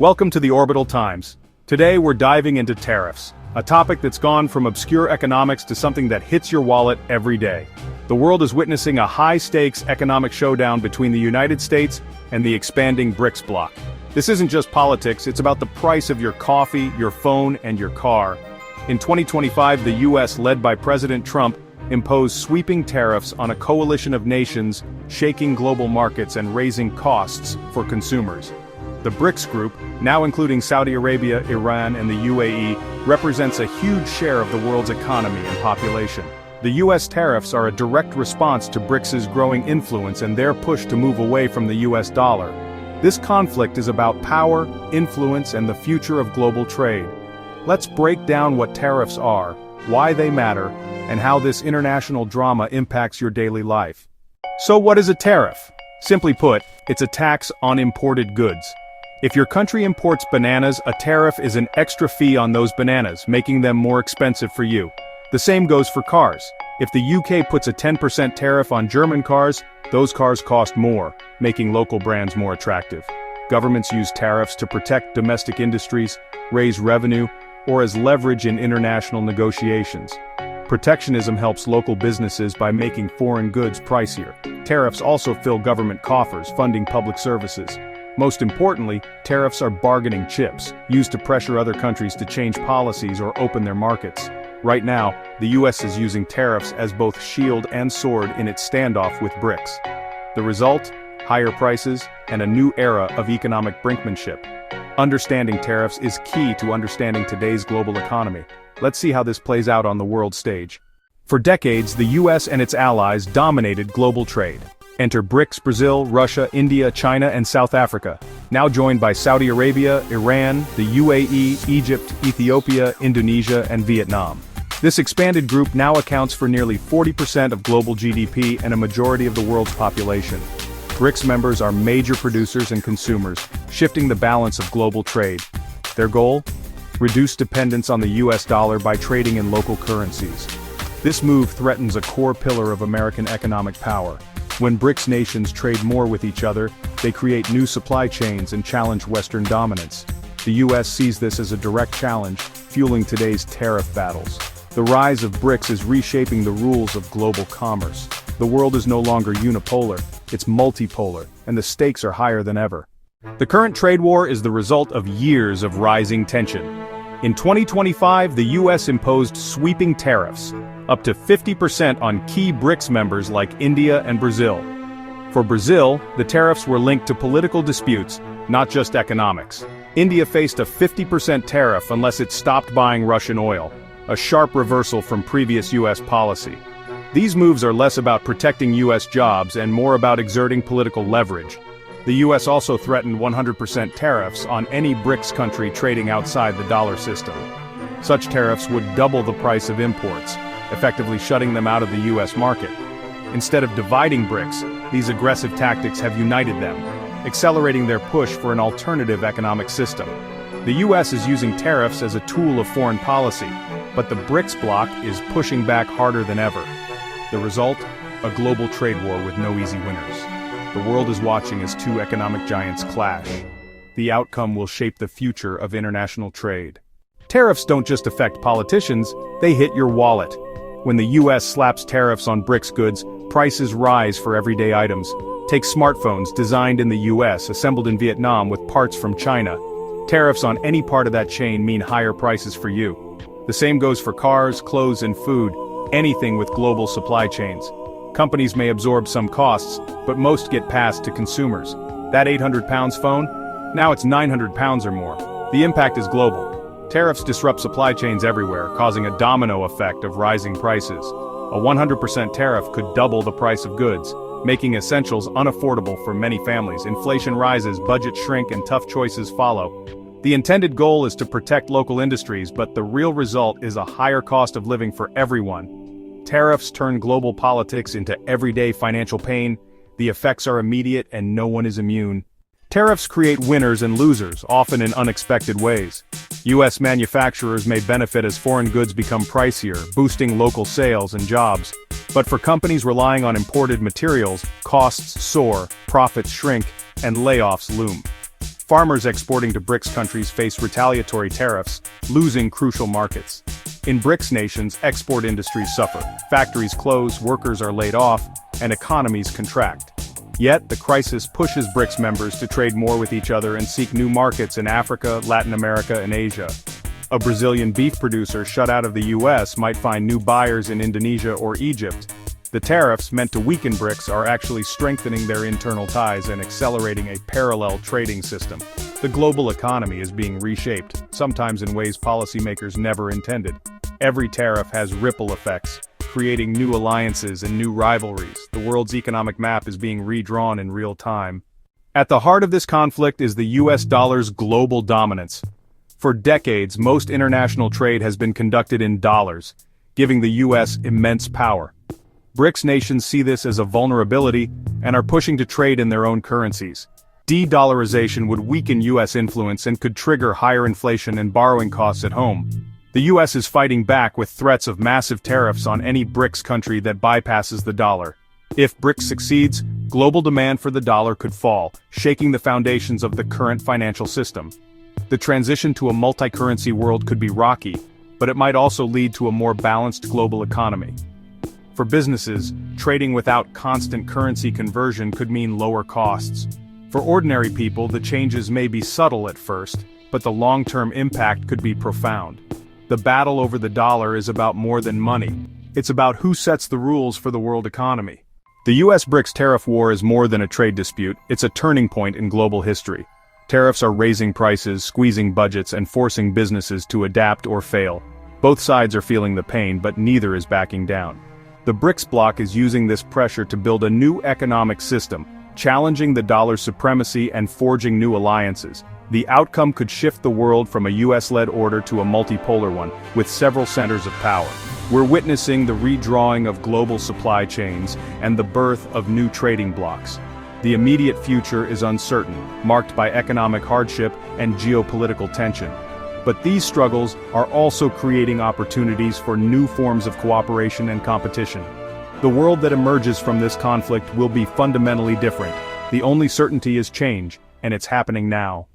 Welcome to the Orbital Times. Today we're diving into tariffs, a topic that's gone from obscure economics to something that hits your wallet every day. The world is witnessing a high-stakes economic showdown between the United States and the expanding BRICS bloc. This isn't just politics, it's about the price of your coffee, your phone, and your car. In 2025, the US, led by President Trump, imposed sweeping tariffs on a coalition of nations, shaking global markets and raising costs for consumers. The BRICS group, now including Saudi Arabia, Iran, and the UAE, represents a huge share of the world's economy and population. The US tariffs are a direct response to BRICS's growing influence and their push to move away from the US dollar. This conflict is about power, influence, and the future of global trade. Let's break down what tariffs are, why they matter, and how this international drama impacts your daily life. So what is a tariff? Simply put, it's a tax on imported goods. If your country imports bananas, a tariff is an extra fee on those bananas, making them more expensive for you. The same goes for cars. If the UK puts a 10% tariff on German cars, those cars cost more, making local brands more attractive. Governments use tariffs to protect domestic industries, raise revenue, or as leverage in international negotiations. Protectionism helps local businesses by making foreign goods pricier. Tariffs also fill government coffers, funding public services. Most importantly, tariffs are bargaining chips, used to pressure other countries to change policies or open their markets. Right now, the US is using tariffs as both shield and sword in its standoff with BRICS. The result? Higher prices and a new era of economic brinkmanship. Understanding tariffs is key to understanding today's global economy. Let's see how this plays out on the world stage. For decades, the US and its allies dominated global trade. Enter BRICS: Brazil, Russia, India, China, and South Africa, now joined by Saudi Arabia, Iran, the UAE, Egypt, Ethiopia, Indonesia, and Vietnam. This expanded group now accounts for nearly 40% of global GDP and a majority of the world's population. BRICS members are major producers and consumers, shifting the balance of global trade. Their goal? Reduce dependence on the US dollar by trading in local currencies. This move threatens a core pillar of American economic power. When BRICS nations trade more with each other, they create new supply chains and challenge Western dominance. The US sees this as a direct challenge, fueling today's tariff battles. The rise of BRICS is reshaping the rules of global commerce. The world is no longer unipolar, it's multipolar, and the stakes are higher than ever. The current trade war is the result of years of rising tension. In 2025, the US imposed sweeping tariffs, up to 50% on key BRICS members like India and Brazil. For Brazil, the tariffs were linked to political disputes, not just economics. India faced a 50% tariff unless it stopped buying Russian oil, a sharp reversal from previous US policy. These moves are less about protecting US jobs and more about exerting political leverage. The US also threatened 100% tariffs on any BRICS country trading outside the dollar system. Such tariffs would double the price of imports, effectively shutting them out of the US market. Instead of dividing BRICS, these aggressive tactics have united them, accelerating their push for an alternative economic system. The US is using tariffs as a tool of foreign policy, but the BRICS bloc is pushing back harder than ever. The result? A global trade war with no easy winners. The world is watching as two economic giants clash. The outcome will shape the future of international trade. Tariffs don't just affect politicians, they hit your wallet. When the US slaps tariffs on BRICS goods, prices rise for everyday items. Take smartphones designed in the US, assembled in Vietnam with parts from China. Tariffs on any part of that chain mean higher prices for you. The same goes for cars, clothes, and food, anything with global supply chains. Companies may absorb some costs, but most get passed to consumers. That 800 pounds phone? Now it's 900 pounds or more. The impact is global. Tariffs disrupt supply chains everywhere, causing a domino effect of rising prices. A 100% tariff could double the price of goods, making essentials unaffordable for many families. Inflation rises, budgets shrink, and tough choices follow. The intended goal is to protect local industries, but the real result is a higher cost of living for everyone. Tariffs turn global politics into everyday financial pain. The effects are immediate and no one is immune. Tariffs create winners and losers, often in unexpected ways. US manufacturers may benefit as foreign goods become pricier, boosting local sales and jobs. But for companies relying on imported materials, costs soar, profits shrink, and layoffs loom. Farmers exporting to BRICS countries face retaliatory tariffs, losing crucial markets. In BRICS nations, export industries suffer, factories close, workers are laid off, and economies contract. Yet, the crisis pushes BRICS members to trade more with each other and seek new markets in Africa, Latin America, and Asia. A Brazilian beef producer shut out of the US might find new buyers in Indonesia or Egypt. The tariffs, meant to weaken BRICS, are actually strengthening their internal ties and accelerating a parallel trading system. The global economy is being reshaped, sometimes in ways policymakers never intended. Every tariff has ripple effects, creating new alliances and new rivalries. The world's economic map is being redrawn in real time. At the heart of this conflict is the US dollar's global dominance. For decades, most international trade has been conducted in dollars, giving the US immense power. BRICS nations see this as a vulnerability and are pushing to trade in their own currencies. De-dollarization would weaken US influence and could trigger higher inflation and borrowing costs at home. The US is fighting back with threats of massive tariffs on any BRICS country that bypasses the dollar. If BRICS succeeds, global demand for the dollar could fall, shaking the foundations of the current financial system. The transition to a multi-currency world could be rocky, but it might also lead to a more balanced global economy. For businesses, trading without constant currency conversion could mean lower costs. For ordinary people, the changes may be subtle at first, but the long-term impact could be profound. The battle over the dollar is about more than money. It's about who sets the rules for the world economy. The US-BRICS tariff war is more than a trade dispute, it's a turning point in global history. Tariffs are raising prices, squeezing budgets, and forcing businesses to adapt or fail. Both sides are feeling the pain, but neither is backing down. The BRICS bloc is using this pressure to build a new economic system, challenging the dollar's supremacy and forging new alliances. The outcome could shift the world from a US-led order to a multipolar one, with several centers of power. We're witnessing the redrawing of global supply chains and the birth of new trading blocs. The immediate future is uncertain, marked by economic hardship and geopolitical tension. But these struggles are also creating opportunities for new forms of cooperation and competition. The world that emerges from this conflict will be fundamentally different. The only certainty is change, and it's happening now.